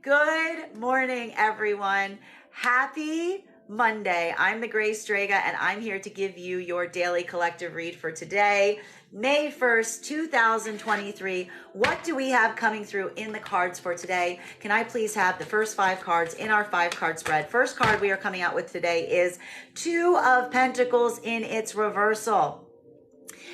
Good morning, everyone. Happy Monday. I'm the Grace Strega, and I'm here to give you your daily collective read for today, May 1st, 2023. What do we have coming through in the cards for today? Can I please have the first 5 cards in our 5-card spread? First card we are coming out with today is Two of Pentacles in its reversal.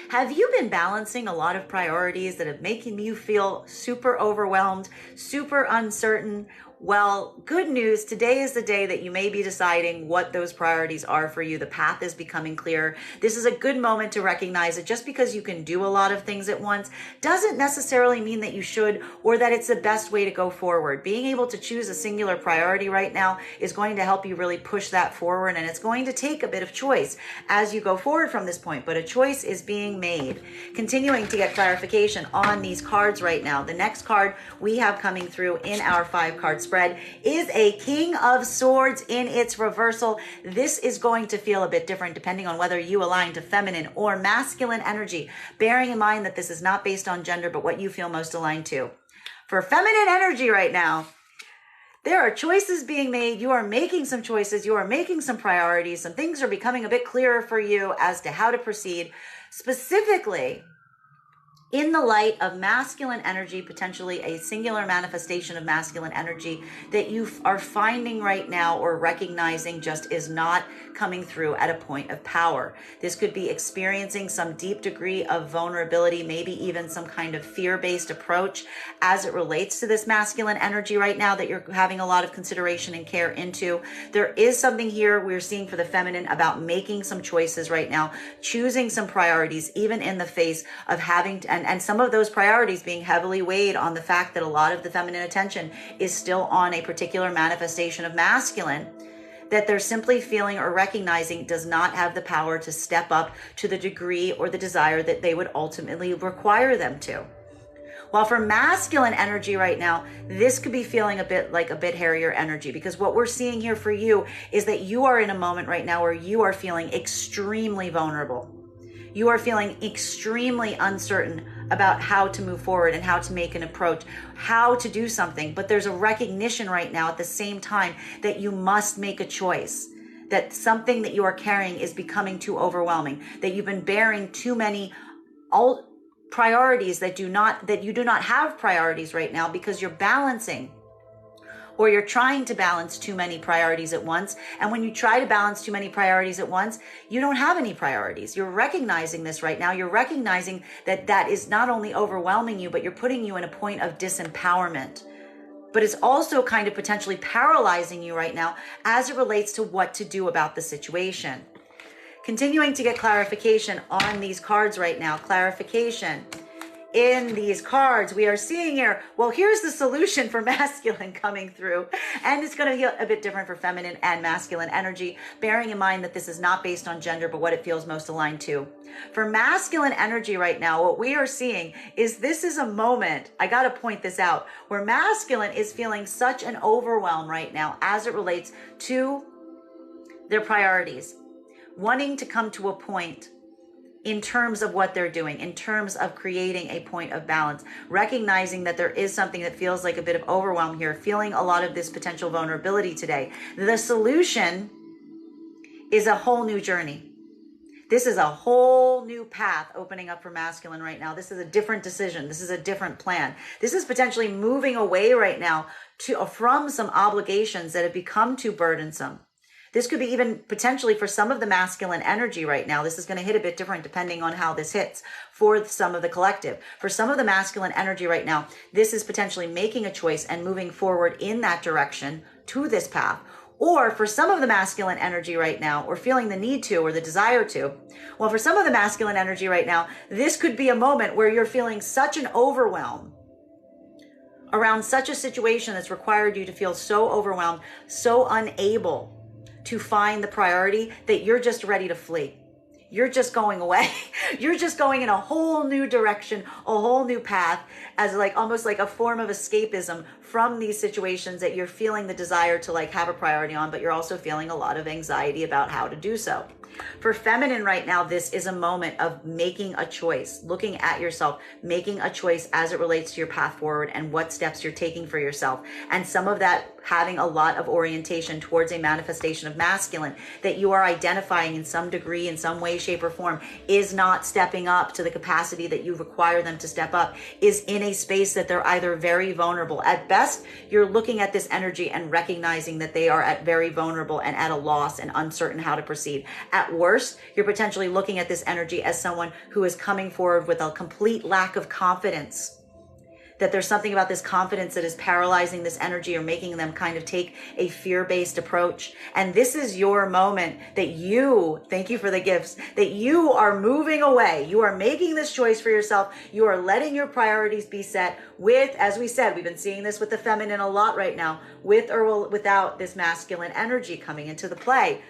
Have you been balancing a lot of priorities that have making you feel super overwhelmed, super uncertain? Well, good news. Today is the day that you may be deciding what those priorities are for you. The path is becoming clear. This is a good moment to recognize that just because you can do a lot of things at once doesn't necessarily mean that you should or that it's the best way to go forward. Being able to choose a singular priority right now is going to help you really push that forward, and it's going to take a bit of choice as you go forward from this point, but a choice is being made. Continuing to get clarification on these cards right now. The next card we have coming through in our 5-card spread is a King of Swords in its reversal. This is going to feel a bit different depending on whether you align to feminine or masculine energy, bearing in mind that this is not based on gender, but what you feel most aligned to. For feminine energy right now, there are choices being made. You are making some choices. You are making some priorities. Some things are becoming a bit clearer for you as to how to proceed. Specifically, in the light of masculine energy, potentially a singular manifestation of masculine energy that you are finding right now or recognizing just is not coming through at a point of power. This could be experiencing some deep degree of vulnerability, maybe even some kind of fear-based approach as it relates to this masculine energy right now that you're having a lot of consideration and care into. There is something here we're seeing for the feminine about making some choices right now, choosing some priorities, even in the face of having to, and some of those priorities being heavily weighed on the fact that a lot of the feminine attention is still on a particular manifestation of masculine that they're simply feeling or recognizing does not have the power to step up to the degree or the desire that they would ultimately require them to. While for masculine energy right now, this could be feeling a bit like a bit hairier energy, because what we're seeing here for you is that you are in a moment right now where you are feeling extremely vulnerable. You are feeling extremely uncertain about how to move forward and how to make an approach, how to do something. But there's a recognition right now at the same time that you must make a choice, that something that you are carrying is becoming too overwhelming, that you've been bearing too many priorities that you do not have priorities right now because you're balancing, or you're trying to balance too many priorities at once. And when you try to balance too many priorities at once, you don't have any priorities. You're recognizing this right now. You're recognizing that that is not only overwhelming you, but you're putting you in a point of disempowerment. But it's also kind of potentially paralyzing you right now as it relates to what to do about the situation. Continuing to get clarification on these cards right now. Clarification. In these cards, we are seeing here, well, here's the solution for masculine coming through. And it's going to be a bit different for feminine and masculine energy, bearing in mind that this is not based on gender, but what it feels most aligned to. For masculine energy right now, what we are seeing is this is a moment, I got to point this out, where masculine is feeling such an overwhelm right now as it relates to their priorities, wanting to come to a point in terms of what they're doing, in terms of creating a point of balance, recognizing that there is something that feels like a bit of overwhelm here, feeling a lot of this potential vulnerability today. The solution is a whole new journey. This is a whole new path opening up for masculine right now. This is a different decision. This is a different plan. This is potentially moving away right now from some obligations that have become too burdensome. This could be even potentially for some of the masculine energy right now. This is going to hit a bit different depending on how this hits for some of the collective. For some of the masculine energy right now, this is potentially making a choice and moving forward in that direction to this path. Or for some of the masculine energy right now, or feeling the need to or the desire to, well, for some of the masculine energy right now, this could be a moment where you're feeling such an overwhelm around such a situation that's required you to feel so overwhelmed, so unable to find the priority that you're just ready to flee. You're just going away. You're just going in a whole new direction, a whole new path, as like almost like a form of escapism from these situations that you're feeling the desire to like have a priority on, but you're also feeling a lot of anxiety about how to do so. For feminine right now, this is a moment of making a choice, looking at yourself, making a choice as it relates to your path forward and what steps you're taking for yourself. And some of that having a lot of orientation towards a manifestation of masculine that you are identifying in some degree, in some way, shape, or form, is not stepping up to the capacity that you require them to step up, is in a space that they're either very vulnerable. At best, you're looking at this energy and recognizing that they are at very vulnerable and at a loss and uncertain how to proceed. At worst, you're potentially looking at this energy as someone who is coming forward with a complete lack of confidence, that there's something about this confidence that is paralyzing this energy or making them kind of take a fear-based approach. And this is your moment that you, thank you for the gifts, that you are moving away. You are making this choice for yourself. You are letting your priorities be set with, as we said, we've been seeing this with the feminine a lot right now, with or without this masculine energy coming into the play.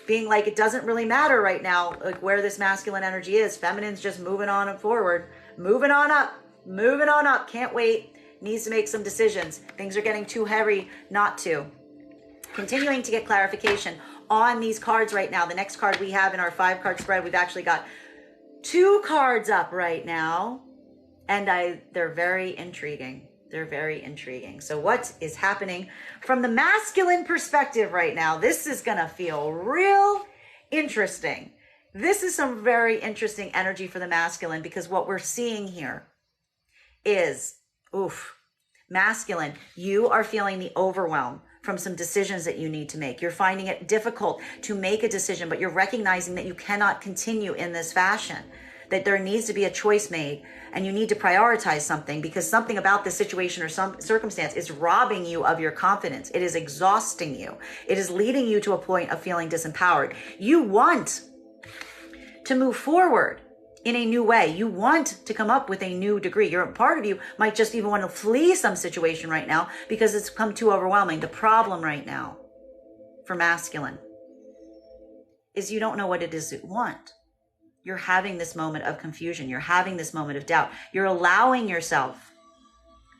Being like, it doesn't really matter right now, like where this masculine energy is. Feminine's just moving on forward, moving on up, can't wait, needs to make some decisions. Things are getting too heavy not to. Continuing to get clarification on these cards right now. The next card we have in our 5-card spread, we've actually got 2 cards up right now, and they're very intriguing. They're very intriguing. So what is happening from the masculine perspective right now? This is going to feel real interesting. This is some very interesting energy for the masculine, because what we're seeing here is, masculine, you are feeling the overwhelm from some decisions that you need to make. You're finding it difficult to make a decision, but you're recognizing that you cannot continue in this fashion, that there needs to be a choice made, and you need to prioritize something, because something about this situation or some circumstance is robbing you of your confidence. It is exhausting you. It is leading you to a point of feeling disempowered. You want to move forward in a new way. You want to come up with a new degree. Your part of you might just even want to flee some situation right now because it's become too overwhelming. The problem right now for masculine is you don't know what it is you want. You're having this moment of confusion. You're having this moment of doubt. You're allowing yourself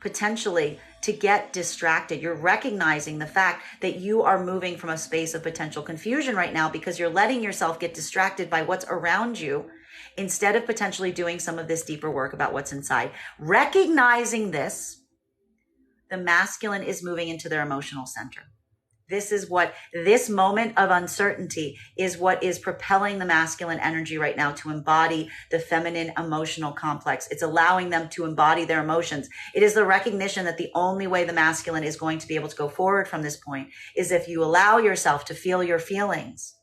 potentially to get distracted. You're recognizing the fact that you are moving from a space of potential confusion right now because you're letting yourself get distracted by what's around you instead of potentially doing some of this deeper work about what's inside. Recognizing this, the masculine is moving into their emotional center. This moment of uncertainty is what is propelling the masculine energy right now to embody the feminine emotional complex. It's allowing them to embody their emotions. It is the recognition that the only way the masculine is going to be able to go forward from this point is if you allow yourself to feel your feelings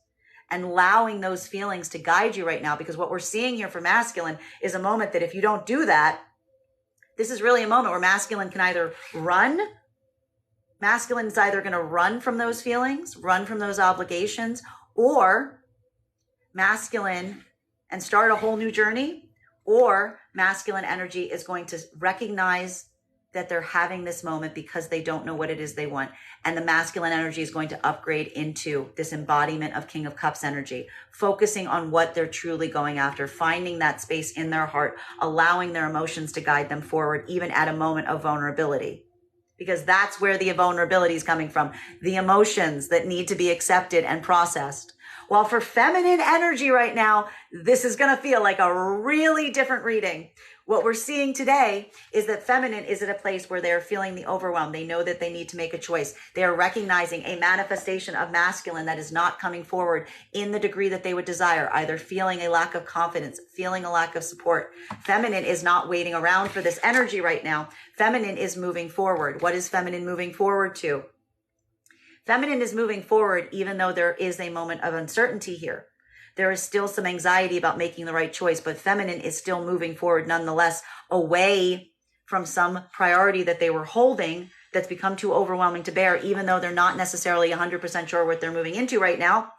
and allowing those feelings to guide you right now. Because what we're seeing here for masculine is a moment that if you don't do that, this is really a moment where masculine can either run. Masculine is either going to run from those feelings, run from those obligations, or masculine and start a whole new journey, or masculine energy is going to recognize that they're having this moment because they don't know what it is they want. And the masculine energy is going to upgrade into this embodiment of King of Cups energy, focusing on what they're truly going after, finding that space in their heart, allowing their emotions to guide them forward, even at a moment of vulnerability. Because that's where the vulnerability is coming from, the emotions that need to be accepted and processed. While for feminine energy right now, this is going to feel like a really different reading. What we're seeing today is that feminine is at a place where they're feeling the overwhelm. They know that they need to make a choice. They are recognizing a manifestation of masculine that is not coming forward in the degree that they would desire, either feeling a lack of confidence, feeling a lack of support. Feminine is not waiting around for this energy right now. Feminine is moving forward. What is feminine moving forward to? Feminine is moving forward even though there is a moment of uncertainty here. There is still some anxiety about making the right choice, but feminine is still moving forward nonetheless, away from some priority that they were holding that's become too overwhelming to bear, even though they're not necessarily 100% sure what they're moving into right now.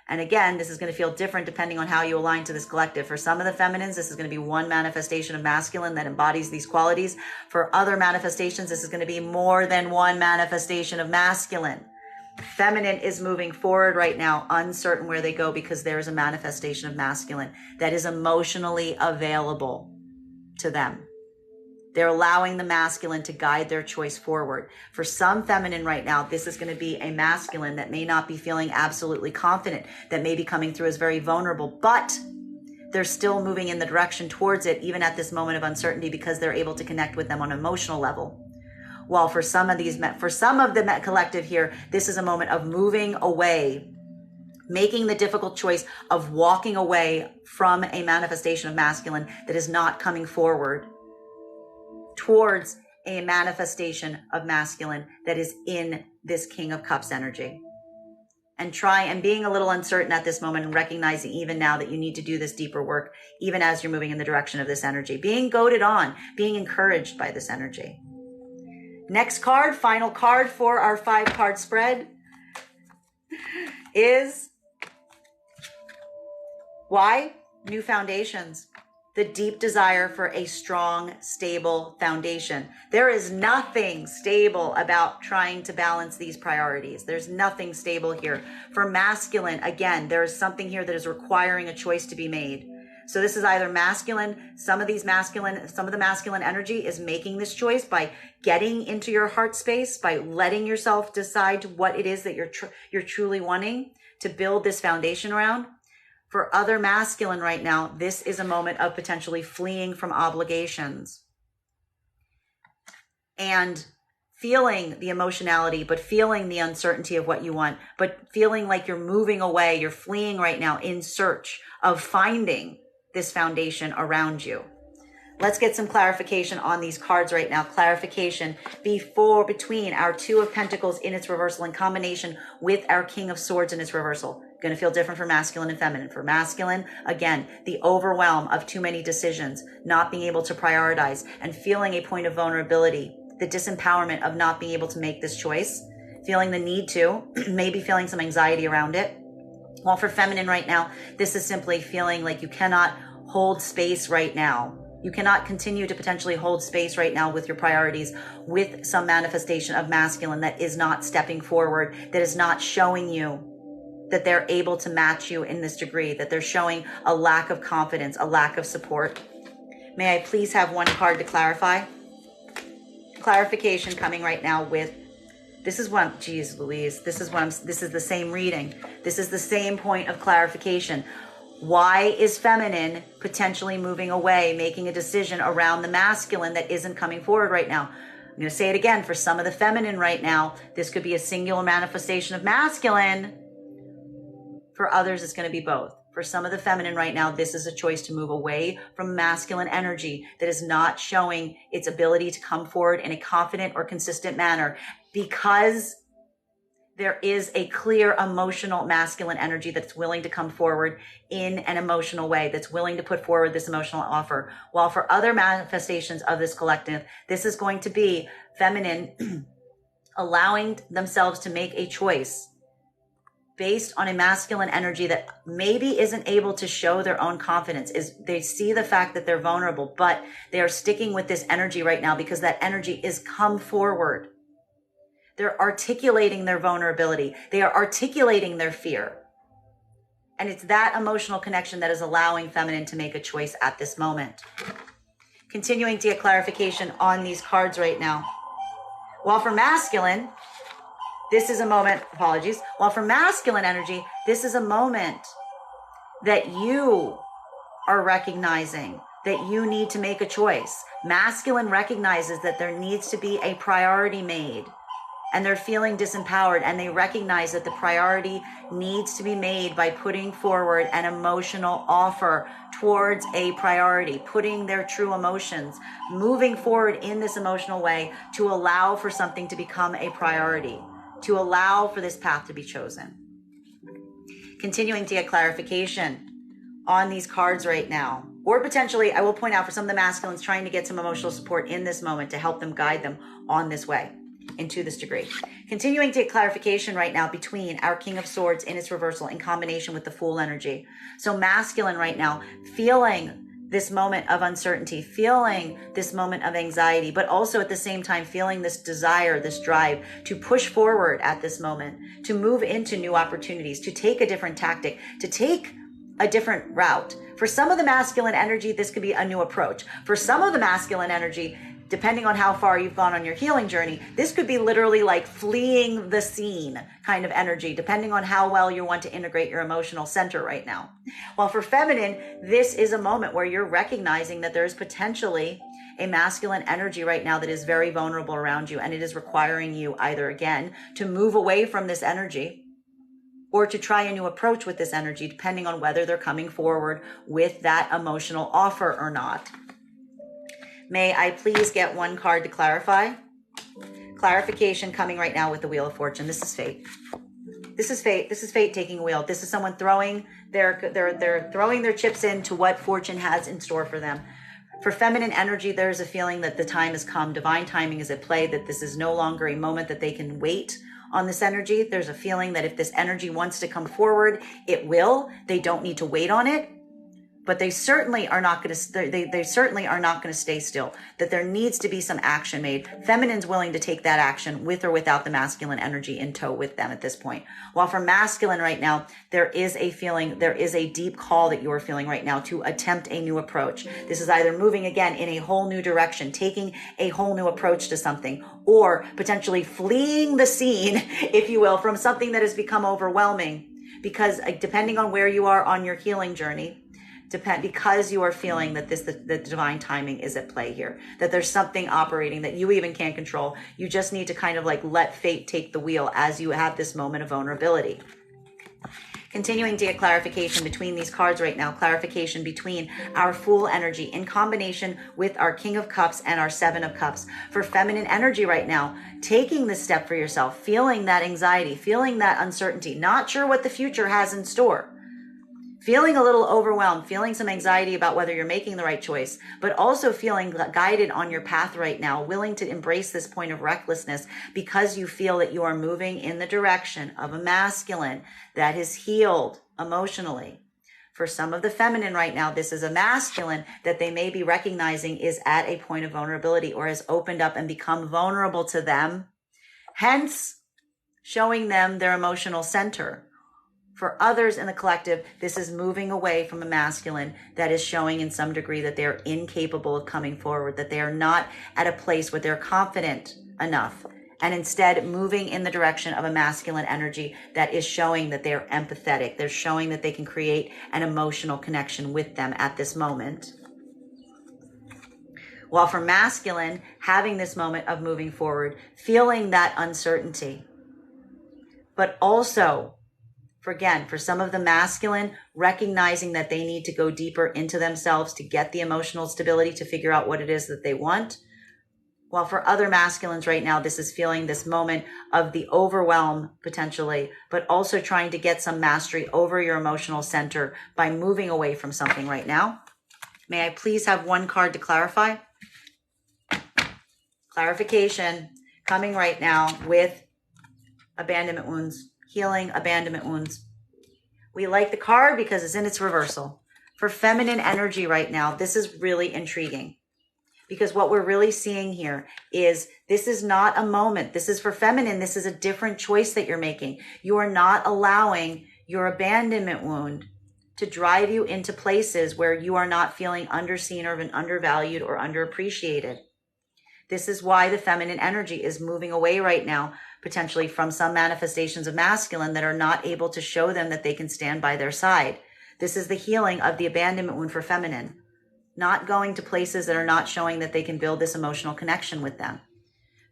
And again, this is going to feel different depending on how you align to this collective. For some of the feminines, this is going to be one manifestation of masculine that embodies these qualities. For other manifestations, this is going to be more than one manifestation of masculine. Feminine is moving forward right now, uncertain where they go, because there is a manifestation of masculine that is emotionally available to them. They're allowing the masculine to guide their choice forward. For some feminine right now, this is going to be a masculine that may not be feeling absolutely confident, that may be coming through as very vulnerable, but they're still moving in the direction towards it, even at this moment of uncertainty, because they're able to connect with them on an emotional level. While for some of the collective here, this is a moment of moving away, making the difficult choice of walking away from a manifestation of masculine that is not coming forward towards a manifestation of masculine that is in this King of Cups energy. And being a little uncertain at this moment and recognizing even now that you need to do this deeper work, even as you're moving in the direction of this energy, being goaded on, being encouraged by this energy. Next card, final card for our 5-card spread is why? New foundations. The deep desire for a strong, stable foundation. There is nothing stable about trying to balance these priorities. There's nothing stable here. For masculine, again, there is something here that is requiring a choice to be made. So this is either masculine, some of the masculine energy is making this choice by getting into your heart space, by letting yourself decide what it is that you're truly wanting to build this foundation around. For other masculine right now, this is a moment of potentially fleeing from obligations and feeling the emotionality, but feeling the uncertainty of what you want, but feeling like you're moving away, you're fleeing right now in search of finding this foundation around you. Let's get some clarification on these cards right now. Clarification between our 2 of Pentacles in its reversal in combination with our King of Swords in its reversal. Going to feel different for masculine and feminine. For masculine, again, the overwhelm of too many decisions, not being able to prioritize, and feeling a point of vulnerability, the disempowerment of not being able to make this choice, feeling the need to, maybe feeling some anxiety around it. While for feminine right now, this is simply feeling like you cannot hold space right now. You cannot continue to potentially hold space right now with your priorities, with some manifestation of masculine that is not stepping forward, that is not showing you that they're able to match you in this degree, that they're showing a lack of confidence, a lack of support. May I please have one card to clarify? Clarification coming right now with, this is the same reading. This is the same point of clarification. Why is feminine potentially moving away, making a decision around the masculine that isn't coming forward right now? I'm going to say it again. For some of the feminine right now, this could be a singular manifestation of masculine. For others, it's going to be both. For some of the feminine right now, this is a choice to move away from masculine energy that is not showing its ability to come forward in a confident or consistent manner, because there is a clear emotional masculine energy that's willing to come forward in an emotional way, that's willing to put forward this emotional offer. While for other manifestations of this collective, this is going to be feminine allowing themselves to make a choice based on a masculine energy that maybe isn't able to show their own confidence. Is they see the fact that they're vulnerable, but they are sticking with this energy right now because that energy is come forward. They're articulating their vulnerability. They are articulating their fear. And it's that emotional connection that is allowing feminine to make a choice at this moment. Continuing to get clarification on these cards right now. While for masculine, this is a moment, while for masculine energy, this is a moment that you are recognizing that you need to make a choice. Masculine recognizes that there needs to be a priority made, and they're feeling disempowered, and they recognize that the priority needs to be made by putting forward an emotional offer towards a priority, putting their true emotions, moving forward in this emotional way to allow for something to become a priority, to allow for this path to be chosen. Continuing to get clarification on these cards right now. Or potentially, I will point out for some of the masculines trying to get some emotional support in this moment to help them guide them on this way and to this degree. Continuing to get clarification right now between our King of Swords in its reversal in combination with the Fool energy. So masculine right now, feeling this moment of uncertainty, feeling this moment of anxiety, but also at the same time feeling this desire, this drive to push forward at this moment, to move into new opportunities, to take a different tactic, to take a different route. For some of the masculine energy, this could be a new approach. For some of the masculine energy, depending on how far you've gone on your healing journey, this could be literally like fleeing the scene kind of energy, depending on how well you want to integrate your emotional center right now. While for feminine, this is a moment where you're recognizing that there's potentially a masculine energy right now that is very vulnerable around you, and it is requiring you either, again, to move away from this energy or to try a new approach with this energy, depending on whether they're coming forward with that emotional offer or not. May I please get one card to clarify? Clarification coming right now with the Wheel of Fortune. This is fate. This is fate. This is fate taking a wheel. This is someone throwing they're throwing their chips into what fortune has in store for them. For feminine energy, there's a feeling that the time has come. Divine timing is at play, that this is no longer a moment that they can wait on this energy. There's a feeling that if this energy wants to come forward, it will. They don't need to wait on it. But they certainly are not going to. They certainly are not going to stay still. That there needs to be some action made. Feminine's willing to take that action with or without the masculine energy in tow with them at this point. While for masculine right now, there is a feeling, there is a deep call that you're feeling right now to attempt a new approach. This is either moving again in a whole new direction, taking a whole new approach to something, or potentially fleeing the scene, if you will, from something that has become overwhelming. Because depending on where you are on your healing journey, because you are feeling that the divine timing is at play here, that there's something operating that you even can't control. You just need to kind of like let fate take the wheel as you have this moment of vulnerability. Continuing to get clarification between these cards right now, clarification between our Fool energy in combination with our King of Cups and our Seven of Cups. For feminine energy right now, taking this step for yourself, feeling that anxiety, feeling that uncertainty, not sure what the future has in store. Feeling a little overwhelmed, feeling some anxiety about whether you're making the right choice, but also feeling guided on your path right now, willing to embrace this point of recklessness because you feel that you are moving in the direction of a masculine that is healed emotionally. For some of the feminine right now, this is a masculine that they may be recognizing is at a point of vulnerability or has opened up and become vulnerable to them, hence showing them their emotional center. For others in the collective, this is moving away from a masculine that is showing in some degree that they're incapable of coming forward, that they are not at a place where they're confident enough, and instead moving in the direction of a masculine energy that is showing that they're empathetic. They're showing that they can create an emotional connection with them at this moment. While for masculine, having this moment of moving forward, feeling that uncertainty, but also for some of the masculine, recognizing that they need to go deeper into themselves to get the emotional stability to figure out what it is that they want. While for other masculines right now, this is feeling this moment of the overwhelm potentially, but also trying to get some mastery over your emotional center by moving away from something right now. May I please have one card to clarify? Clarification coming right now with abandonment wounds. Healing abandonment wounds. We like the card because it's in its reversal. For feminine energy right now, this is really intriguing because what we're really seeing here is this is not a moment. This is for feminine. This is a different choice that you're making. You are not allowing your abandonment wound to drive you into places where you are not feeling underseen or undervalued or underappreciated. This is why the feminine energy is moving away right now, potentially from some manifestations of masculine that are not able to show them that they can stand by their side. This is the healing of the abandonment wound for feminine, not going to places that are not showing that they can build this emotional connection with them.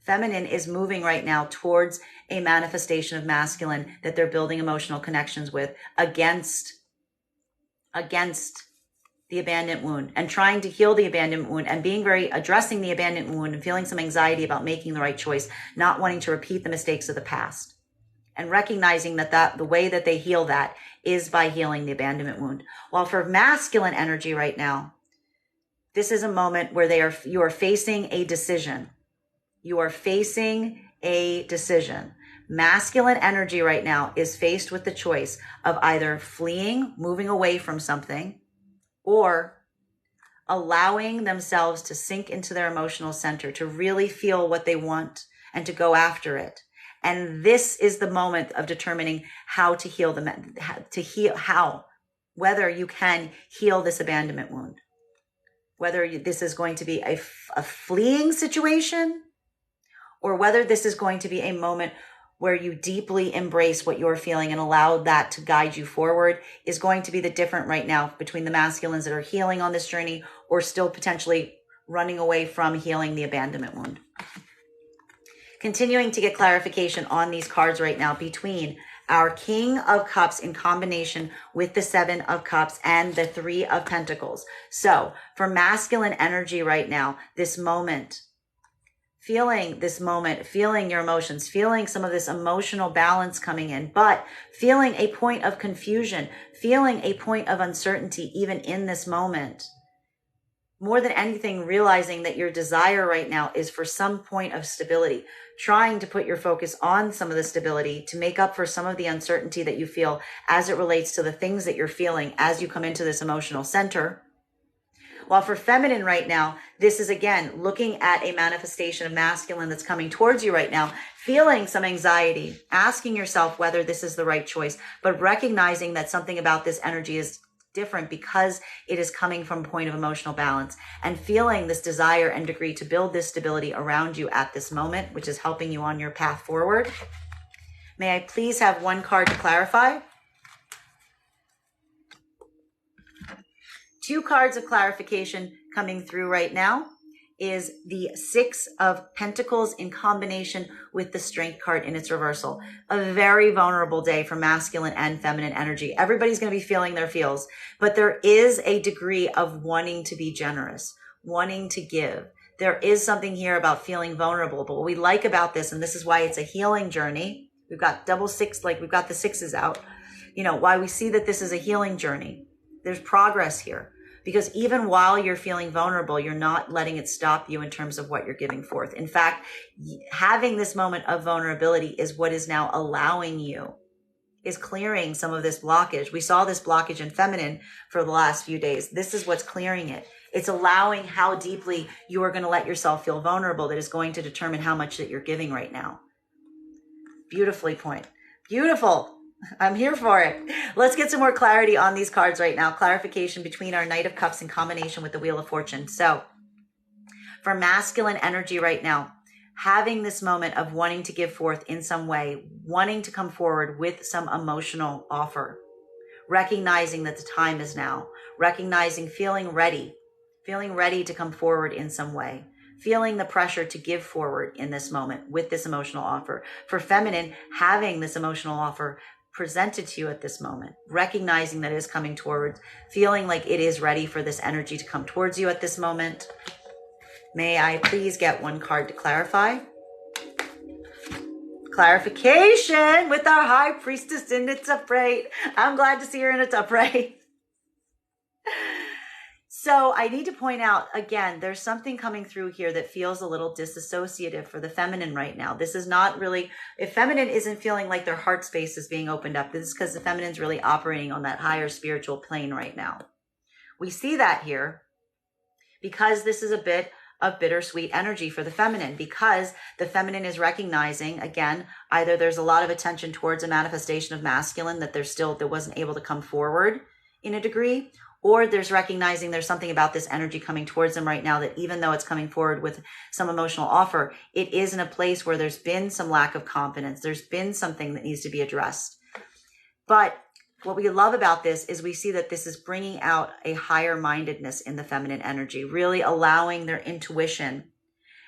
Feminine is moving right now towards a manifestation of masculine that they're building emotional connections with against the abandoned wound and trying to heal the abandoned wound and addressing the abandoned wound and feeling some anxiety about making the right choice, not wanting to repeat the mistakes of the past and recognizing that the way that they heal that is by healing the abandonment wound. While for masculine energy right now, this is a moment where you are facing a decision. You are facing a decision. Masculine energy right now is faced with the choice of either fleeing, moving away from something, or allowing themselves to sink into their emotional center, to really feel what they want and to go after it. And this is the moment of determining how to heal whether you can heal this abandonment wound. whether this is going to be a fleeing situation or whether this is going to be a moment where you deeply embrace what you're feeling and allow that to guide you forward, is going to be the different right now between the masculines that are healing on this journey or still potentially running away from healing the abandonment wound. Continuing to get clarification on these cards right now between our King of Cups in combination with the Seven of Cups and the Three of Pentacles. So for masculine energy right now, this moment, feeling your emotions, feeling some of this emotional balance coming in, but feeling a point of confusion, feeling a point of uncertainty even in this moment. More than anything, realizing that your desire right now is for some point of stability, trying to put your focus on some of the stability to make up for some of the uncertainty that you feel as it relates to the things that you're feeling as you come into this emotional center. While for feminine right now, this is again looking at a manifestation of masculine that's coming towards you right now, feeling some anxiety, asking yourself whether this is the right choice, but recognizing that something about this energy is different because it is coming from a point of emotional balance, and feeling this desire and degree to build this stability around you at this moment, which is helping you on your path forward. May I please have one card to clarify? Two cards of clarification coming through right now is the Six of Pentacles in combination with the Strength card in its reversal. A very vulnerable day for masculine and feminine energy. Everybody's going to be feeling their feels, but there is a degree of wanting to be generous, wanting to give. There is something here about feeling vulnerable, but what we like about this, and this is why it's a healing journey, we've got double six, like we've got the sixes out, why we see that this is a healing journey. There's progress here. Because even while you're feeling vulnerable, you're not letting it stop you in terms of what you're giving forth. In fact, having this moment of vulnerability is what is now allowing you, is clearing some of this blockage. We saw this blockage in feminine for the last few days. This is what's clearing it. It's allowing how deeply you are going to let yourself feel vulnerable that is going to determine how much that you're giving right now. Beautifully point. Beautiful. I'm here for it. Let's get some more clarity on these cards right now. Clarification between our Knight of Cups in combination with the Wheel of Fortune. So for masculine energy right now, having this moment of wanting to give forth in some way, wanting to come forward with some emotional offer, recognizing that the time is now, recognizing feeling ready to come forward in some way, feeling the pressure to give forward in this moment with this emotional offer. For feminine, having this emotional offer presented to you at this moment, recognizing that it is coming towards, feeling like it is ready for this energy to come towards you at this moment. May I please get one card to clarify? Clarification with our High Priestess in its upright. I'm glad to see her in its upright. So I need to point out, again, there's something coming through here that feels a little disassociative for the feminine right now. This is not really, if feminine isn't feeling like their heart space is being opened up, this is because the feminine's really operating on that higher spiritual plane right now. We see that here because this is a bit of bittersweet energy for the feminine, because the feminine is recognizing, again, either there's a lot of attention towards a manifestation of masculine that that wasn't able to come forward in a degree, or there's recognizing there's something about this energy coming towards them right now that even though it's coming forward with some emotional offer, it is in a place where there's been some lack of confidence. There's been something that needs to be addressed. But what we love about this is we see that this is bringing out a higher mindedness in the feminine energy, really allowing their intuition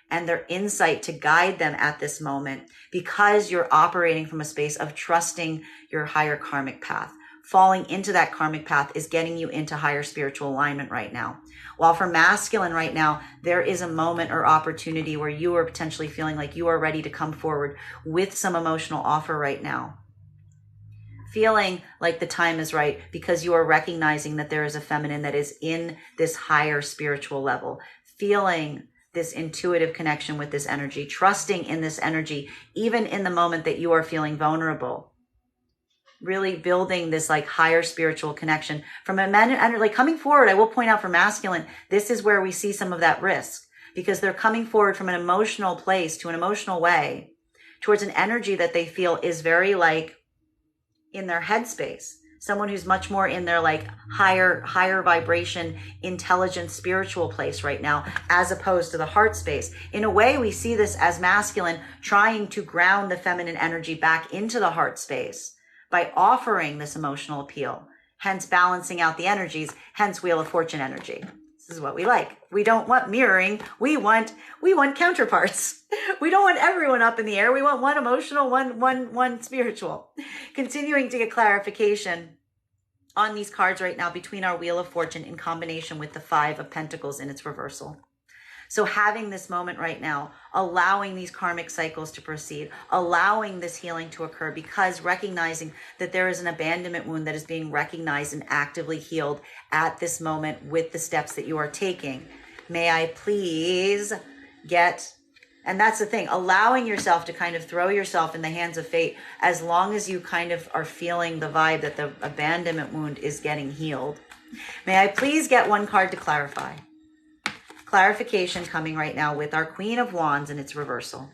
and their insight to guide them at this moment, because you're operating from a space of trusting your higher karmic path. Falling into that karmic path is getting you into higher spiritual alignment right now. While for masculine right now, there is a moment or opportunity where you are potentially feeling like you are ready to come forward with some emotional offer right now. Feeling like the time is right because you are recognizing that there is a feminine that is in this higher spiritual level. Feeling this intuitive connection with this energy, trusting in this energy, even in the moment that you are feeling vulnerable. Really building this like higher spiritual connection from a man, and like coming forward. I will point out for masculine, this is where we see some of that risk, because they're coming forward from an emotional place to an emotional way towards an energy that they feel is very like in their headspace. someone who's much more in their like higher vibration, intelligent, spiritual place right now, as opposed to the heart space. In a way, we see this as masculine trying to ground the feminine energy back into the heart space by offering this emotional appeal, hence balancing out the energies, hence Wheel of Fortune energy. This is what we like. We don't want mirroring. We want counterparts. We don't want everyone up in the air. We want one emotional, one spiritual. Continuing to get clarification on these cards right now between our Wheel of Fortune in combination with the Five of Pentacles in its reversal. So having this moment right now, allowing these karmic cycles to proceed, allowing this healing to occur, because recognizing that there is an abandonment wound that is being recognized and actively healed at this moment with the steps that you are taking. May I please get, and that's the thing, allowing yourself to kind of throw yourself in the hands of fate, as long as you kind of are feeling the vibe that the abandonment wound is getting healed. May I please get one card to clarify? Clarification coming right now with our Queen of Wands in its reversal.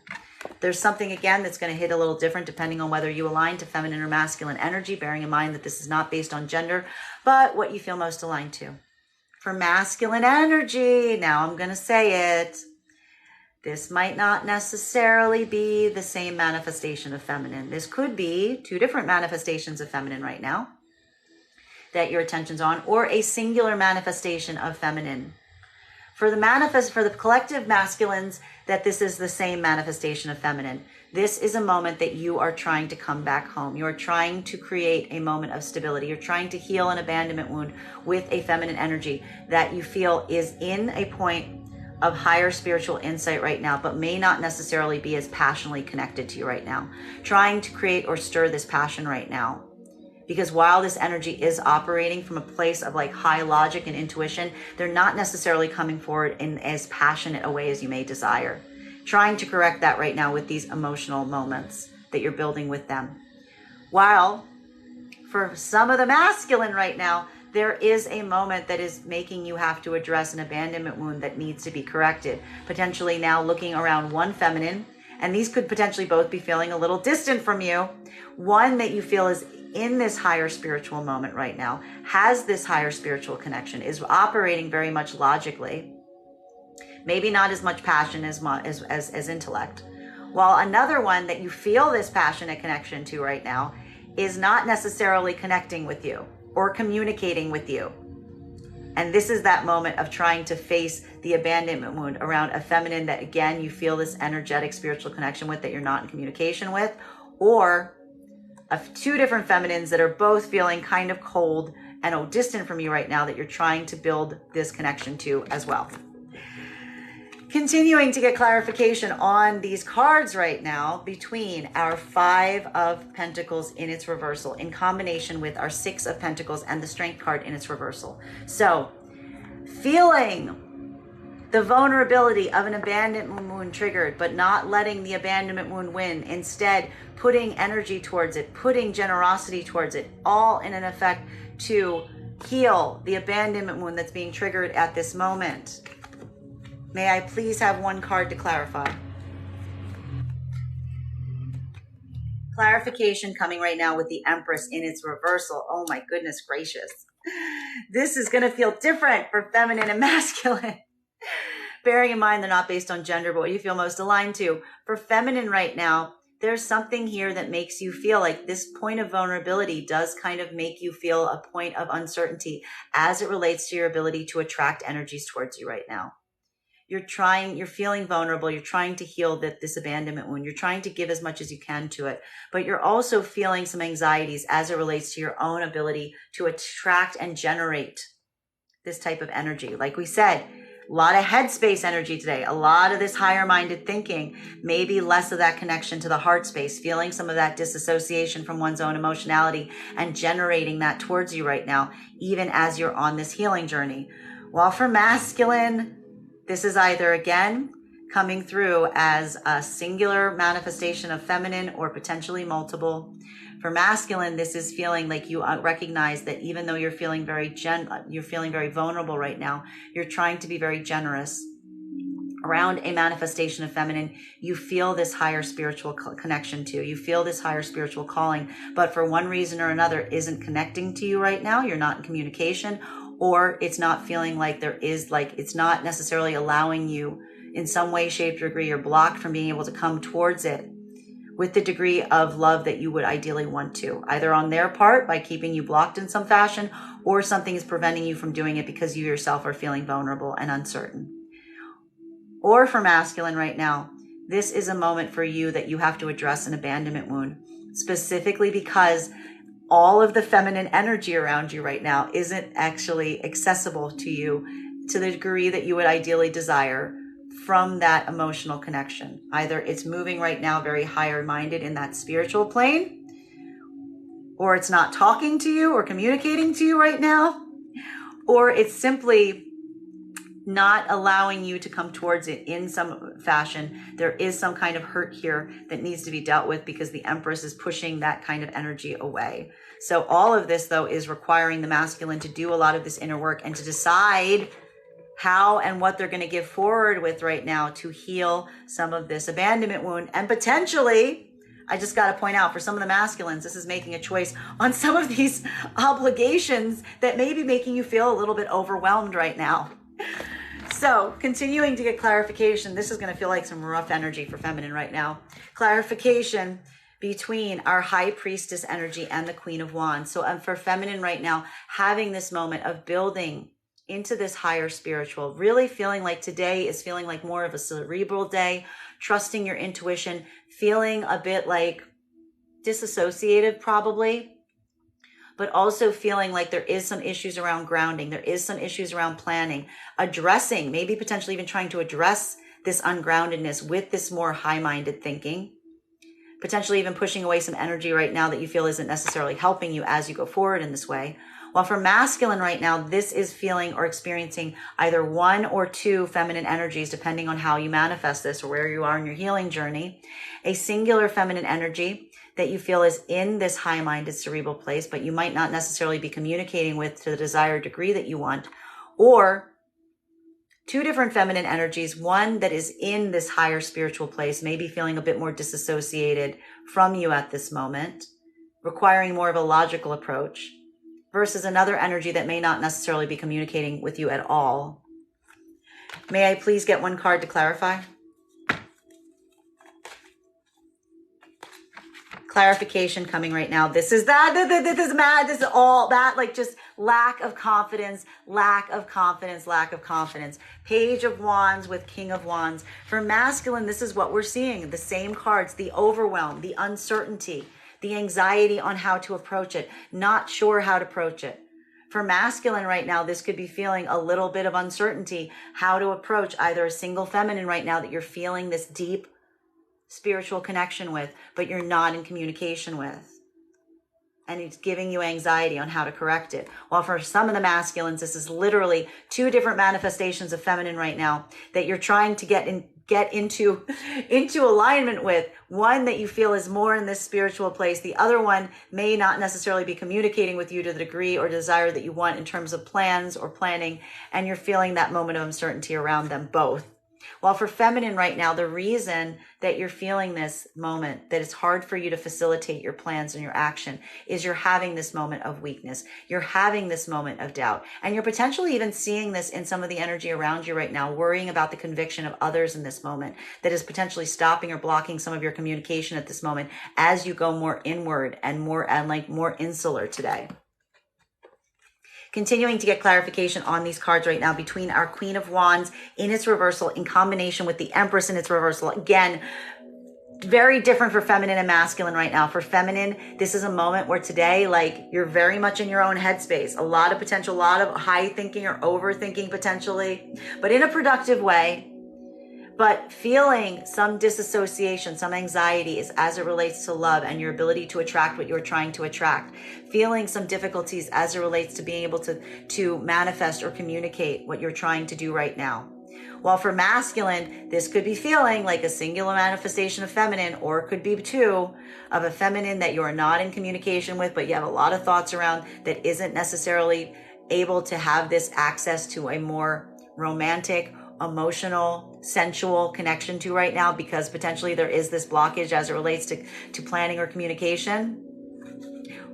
There's something again that's going to hit a little different depending on whether you align to feminine or masculine energy, bearing in mind that this is not based on gender, but what you feel most aligned to. For masculine energy, now I'm going to say it, this might not necessarily be the same manifestation of feminine. This could be two different manifestations of feminine right now that your attention's on, or a singular manifestation of feminine. For the collective masculines, that this is the same manifestation of feminine. This is a moment that you are trying to come back home. You are trying to create a moment of stability. You're trying to heal an abandonment wound with a feminine energy that you feel is in a point of higher spiritual insight right now, but may not necessarily be as passionately connected to you right now. Trying to create or stir this passion right now. Because while this energy is operating from a place of like high logic and intuition, they're not necessarily coming forward in as passionate a way as you may desire. Trying to correct that right now with these emotional moments that you're building with them. While for some of the masculine right now, there is a moment that is making you have to address an abandonment wound that needs to be corrected. Potentially now looking around one feminine, and these could potentially both be feeling a little distant from you. One that you feel is in this higher spiritual moment right now, has this higher spiritual connection, is operating very much logically, maybe not as much passion as intellect. While another one that you feel this passionate connection to right now is not necessarily connecting with you or communicating with you. And this is that moment of trying to face the abandonment wound around a feminine that, again, you feel this energetic spiritual connection with that you're not in communication with, or of two different feminines that are both feeling kind of cold and distant from you right now that you're trying to build this connection to as well. Continuing to get clarification on these cards right now between our Five of Pentacles in its reversal in combination with our Six of Pentacles and the Strength card in its reversal. So feeling the vulnerability of an abandonment wound triggered, but not letting the abandonment wound win. Instead, putting energy towards it, putting generosity towards it, all in an effect to heal the abandonment wound that's being triggered at this moment. May I please have one card to clarify? Clarification coming right now with the Empress in its reversal. Oh my goodness gracious. This is going to feel different for feminine and masculine. Bearing in mind they're not based on gender, but what you feel most aligned to. For feminine right now, there's something here that makes you feel like this point of vulnerability does kind of make you feel a point of uncertainty as it relates to your ability to attract energies towards you right now. You're feeling vulnerable. You're trying to heal this abandonment wound. You're trying to give as much as you can to it, but you're also feeling some anxieties as it relates to your own ability to attract and generate this type of energy. Like we said, a lot of headspace energy today, a lot of this higher minded thinking, maybe less of that connection to the heart space, feeling some of that disassociation from one's own emotionality and generating that towards you right now, even as you're on this healing journey. While for masculine, this is either, again, coming through as a singular manifestation of feminine or potentially multiple. For masculine, this is feeling like you recognize that even though you're feeling very vulnerable right now, you're trying to be very generous around a manifestation of feminine, you feel this higher spiritual connection to. You feel this higher spiritual calling, but for one reason or another isn't connecting to you right now. You're not in communication, or it's not feeling like there is, like, it's not necessarily allowing you in some way, shape, or degree. You're blocked from being able to come towards it with the degree of love that you would ideally want to, either on their part by keeping you blocked in some fashion, or something is preventing you from doing it because you yourself are feeling vulnerable and uncertain. Or for masculine right now, this is a moment for you that you have to address an abandonment wound, specifically because all of the feminine energy around you right now isn't actually accessible to you to the degree that you would ideally desire from that emotional connection. Either it's moving right now very higher minded in that spiritual plane, or it's not talking to you or communicating to you right now, or it's simply not allowing you to come towards it in some fashion. There is some kind of hurt here that needs to be dealt with because the Empress is pushing that kind of energy away. So all of this, though, is requiring the masculine to do a lot of this inner work and to decide how and what they're going to give forward with right now to heal some of this abandonment wound. And potentially, I just got to point out, for some of the masculines, this is making a choice on some of these obligations that may be making you feel a little bit overwhelmed right now. So continuing to get clarification, this is going to feel like some rough energy for feminine right now. Clarification between our high priestess energy and the Queen of Wands. So for feminine right now, having this moment of building into this higher spiritual, really feeling like today is feeling like more of a cerebral day, trusting your intuition, feeling a bit like disassociated probably, but also feeling like there is some issues around grounding. There is some issues around planning, addressing, maybe potentially even trying to address this ungroundedness with this more high-minded thinking, potentially even pushing away some energy right now that you feel isn't necessarily helping you as you go forward in this way. While for masculine right now, this is feeling or experiencing either one or two feminine energies, depending on how you manifest this or where you are in your healing journey. A singular feminine energy that you feel is in this high-minded cerebral place, but you might not necessarily be communicating with to the desired degree that you want, or two different feminine energies, one that is in this higher spiritual place, maybe feeling a bit more disassociated from you at this moment, requiring more of a logical approach, versus another energy that may not necessarily be communicating with you at all. May I please get one card to clarify? Clarification coming right now. This is that, this is mad, this is all that, like just lack of confidence, lack of confidence, lack of confidence. Page of Wands with King of Wands. For masculine, this is what we're seeing. The same cards, the overwhelm, the uncertainty, the anxiety on how to approach it, not sure how to approach it. For masculine right now, this could be feeling a little bit of uncertainty, how to approach either a single feminine right now that you're feeling this deep spiritual connection with, but you're not in communication with. And it's giving you anxiety on how to correct it. While for some of the masculines, this is literally two different manifestations of feminine right now that you're trying to get into alignment with. One that you feel is more in this spiritual place. The other one may not necessarily be communicating with you to the degree or desire that you want in terms of plans or planning, and you're feeling that moment of uncertainty around them both. While for feminine right now, the reason that you're feeling this moment, that it's hard for you to facilitate your plans and your action, is you're having this moment of weakness. You're having this moment of doubt. And you're potentially even seeing this in some of the energy around you right now, worrying about the conviction of others in this moment that is potentially stopping or blocking some of your communication at this moment as you go more inward and more insular today. Continuing to get clarification on these cards right now between our Queen of Wands in its reversal in combination with the Empress in its reversal. Again, very different for feminine and masculine right now. For feminine, this is a moment where today, like, you're very much in your own headspace. A lot of potential, a lot of high thinking or overthinking potentially, but in a productive way. But feeling some disassociation, some anxiety is as it relates to love and your ability to attract what you're trying to attract. Feeling some difficulties as it relates to being able to manifest or communicate what you're trying to do right now. While for masculine, this could be feeling like a singular manifestation of feminine, or it could be two of a feminine that you are not in communication with, but you have a lot of thoughts around that isn't necessarily able to have this access to a more romantic emotional, sensual connection to right now, because potentially there is this blockage as it relates to planning or communication.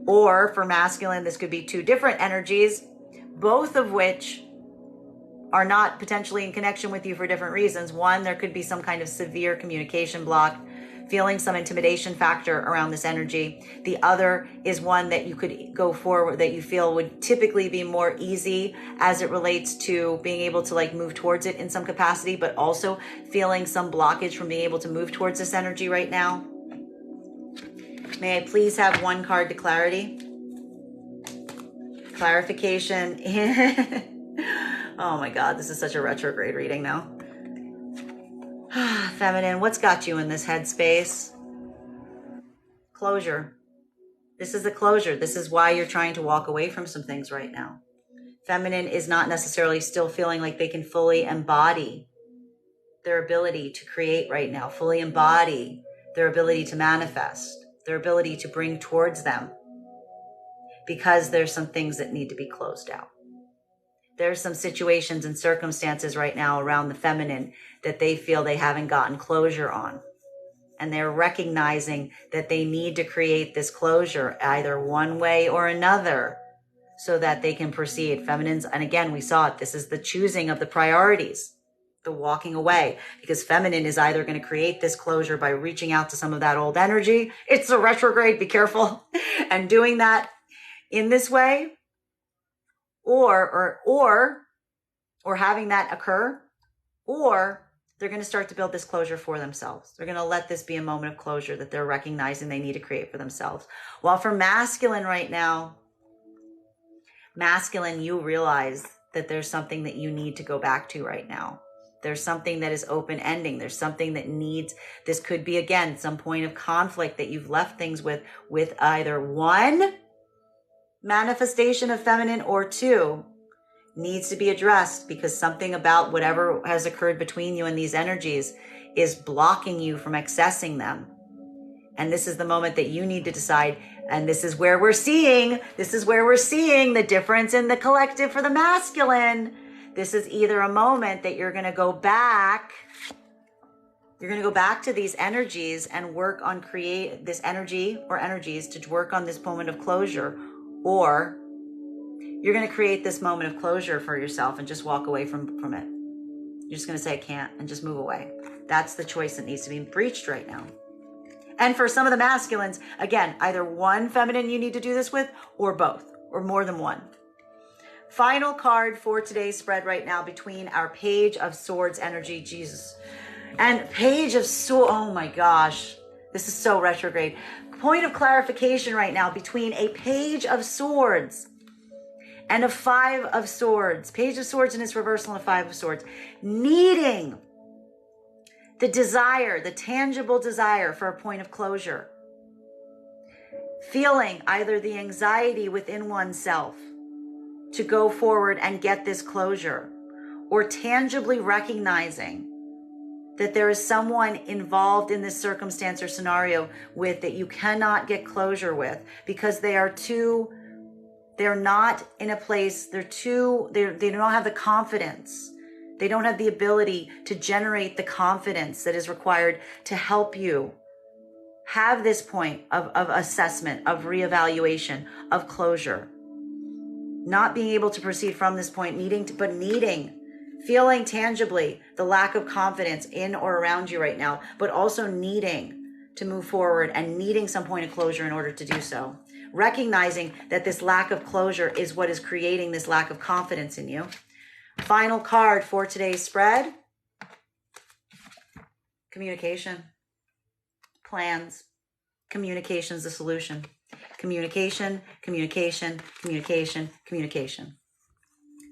Or for masculine, this could be two different energies, both of which are not potentially in connection with you for different reasons. One, there could be some kind of severe communication block, feeling some intimidation factor around this energy. The other is one that you could go forward, that you feel would typically be more easy as it relates to being able to like move towards it in some capacity, but also feeling some blockage from being able to move towards this energy right now. May I please have one card to clarity? Clarification. Oh my God, this is such a retrograde reading now. Feminine, what's got you in this headspace? Closure. This is the closure. This is why you're trying to walk away from some things right now. Feminine is not necessarily still feeling like they can fully embody their ability to create right now, fully embody their ability to manifest, their ability to bring towards them, because there's some things that need to be closed out. There's some situations and circumstances right now around the feminine that they feel they haven't gotten closure on. And they're recognizing that they need to create this closure either one way or another so that they can proceed. Feminines, and again, we saw it, this is the choosing of the priorities, the walking away, because feminine is either going to create this closure by reaching out to some of that old energy. It's a retrograde, be careful. And doing that in this way, or having that occur, or they're going to start to build this closure for themselves. They're going to let this be a moment of closure that they're recognizing they need to create for themselves. While for masculine right now, masculine, you realize that there's something that you need to go back to right now. There's something that is open ending. There's something that needs, this could be again, some point of conflict that you've left things with either one, manifestation of feminine, or two, needs to be addressed because something about whatever has occurred between you and these energies is blocking you from accessing them. And this is the moment that you need to decide. And this is where we're seeing the difference in the collective for the masculine. This is either a moment that you're going to go back to these energies and work on create this energy or energies to work on this moment of closure, or you're going to create this moment of closure for yourself and just walk away from it. You're just going to say, I can't, and just move away. That's the choice that needs to be breached right now. And for some of the masculines, again, either one feminine you need to do this with, or both, or more than one. Final card for today's spread right now between our Page of Swords energy, Jesus, and Page of Swords. Oh my gosh, this is so retrograde. Point of clarification right now between a Page of Swords and a Five of Swords. Page of Swords in its reversal and a Five of Swords. Needing the desire, the tangible desire for a point of closure. Feeling either the anxiety within oneself to go forward and get this closure, or tangibly recognizing that there is someone involved in this circumstance or scenario with that you cannot get closure with because they're not in a place, they don't have the confidence. They don't have the ability to generate the confidence that is required to help you have this point of assessment, of reevaluation, of closure. Not being able to proceed from this point, feeling tangibly the lack of confidence in or around you right now, but also needing to move forward and needing some point of closure in order to do so. Recognizing that this lack of closure is what is creating this lack of confidence in you. Final card for today's spread. Communication. Plans. Communication is the solution. Communication, communication, communication, communication.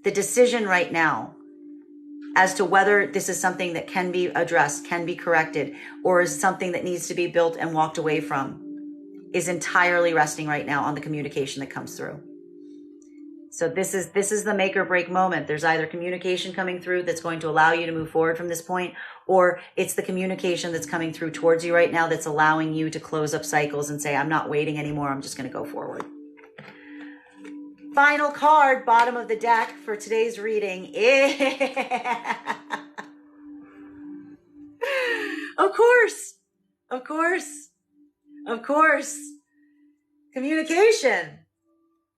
The decision right now as to whether this is something that can be addressed, can be corrected, or is something that needs to be built and walked away from is entirely resting right now on the communication that comes through. So this is the make or break moment. There's either communication coming through that's going to allow you to move forward from this point, or it's the communication that's coming through towards you right now that's allowing you to close up cycles and say, I'm not waiting anymore. I'm just going to go forward. Final card, bottom of the deck for today's reading is Of course. Of course. Communication.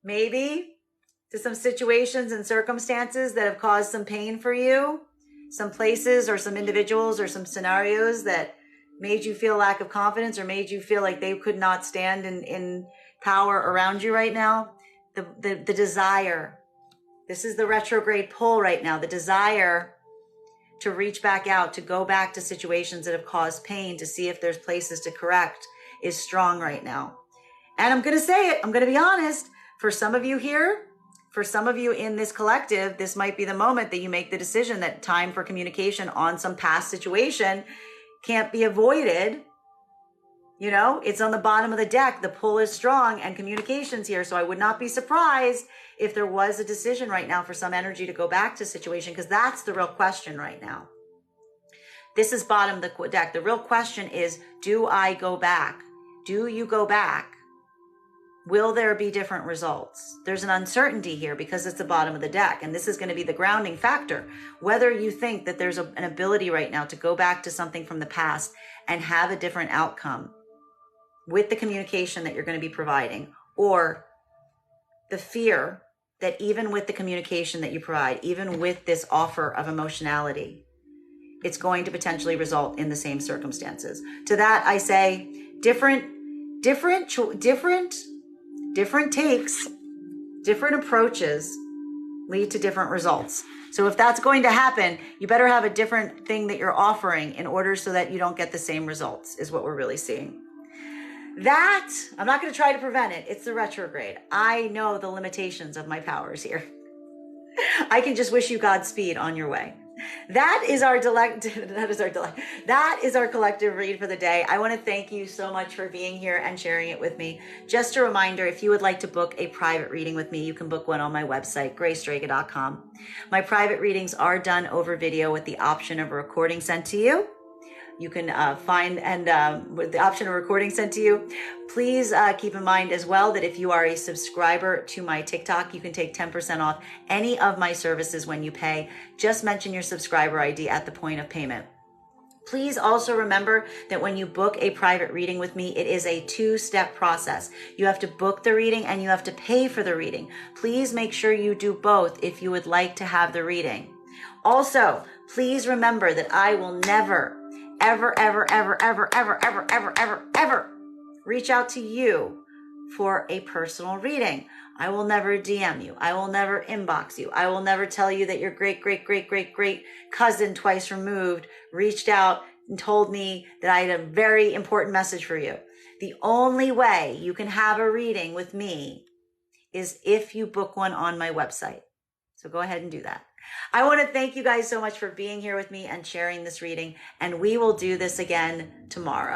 Maybe to some situations and circumstances that have caused some pain for you, some places or some individuals or some scenarios that made you feel lack of confidence or made you feel like they could not stand in power around you right now. The desire. This is the retrograde pull right now. The desire to reach back out, to go back to situations that have caused pain, to see if there's places to correct is strong right now. And I'm going to say it. I'm going to be honest. For some of you here, for some of you in this collective, this might be the moment that you make the decision that time for communication on some past situation can't be avoided. You know, it's on the bottom of the deck. The pull is strong and communication's here. So I would not be surprised if there was a decision right now for some energy to go back to situation, because that's the real question right now. This is bottom of the deck. The real question is, do I go back? Do you go back? Will there be different results? There's an uncertainty here because it's the bottom of the deck. And this is going to be the grounding factor. Whether you think that there's an ability right now to go back to something from the past and have a different outcome with the communication that you're going to be providing, or the fear that even with the communication that you provide, even with this offer of emotionality, it's going to potentially result in the same circumstances. To that, I say different takes, different approaches lead to different results. So if that's going to happen, you better have a different thing that you're offering in order so that you don't get the same results, is what we're really seeing. That, I'm not going to try to prevent it. It's the retrograde. I know the limitations of my powers here. I can just wish you Godspeed on your way. That is our collective read for the day. I want to thank you so much for being here and sharing it with me. Just a reminder, if you would like to book a private reading with me, you can book one on my website, graystrega.com. My private readings are done over video with the option of a recording sent to you. You can with the option of recording sent to you. Please keep in mind as well that if you are a subscriber to my TikTok, you can take 10% off any of my services when you pay. Just mention your subscriber ID at the point of payment. Please also remember that when you book a private reading with me, it is a two-step process. You have to book the reading and you have to pay for the reading. Please make sure you do both if you would like to have the reading. Also, please remember that I will never ever reach out to you for a personal reading. I will never DM you. I will never inbox you. I will never tell you that your great cousin twice removed reached out and told me that I had a very important message for you. The only way you can have a reading with me is if you book one on my website. So go ahead and do that. I want to thank you guys so much for being here with me and sharing this reading, and we will do this again tomorrow.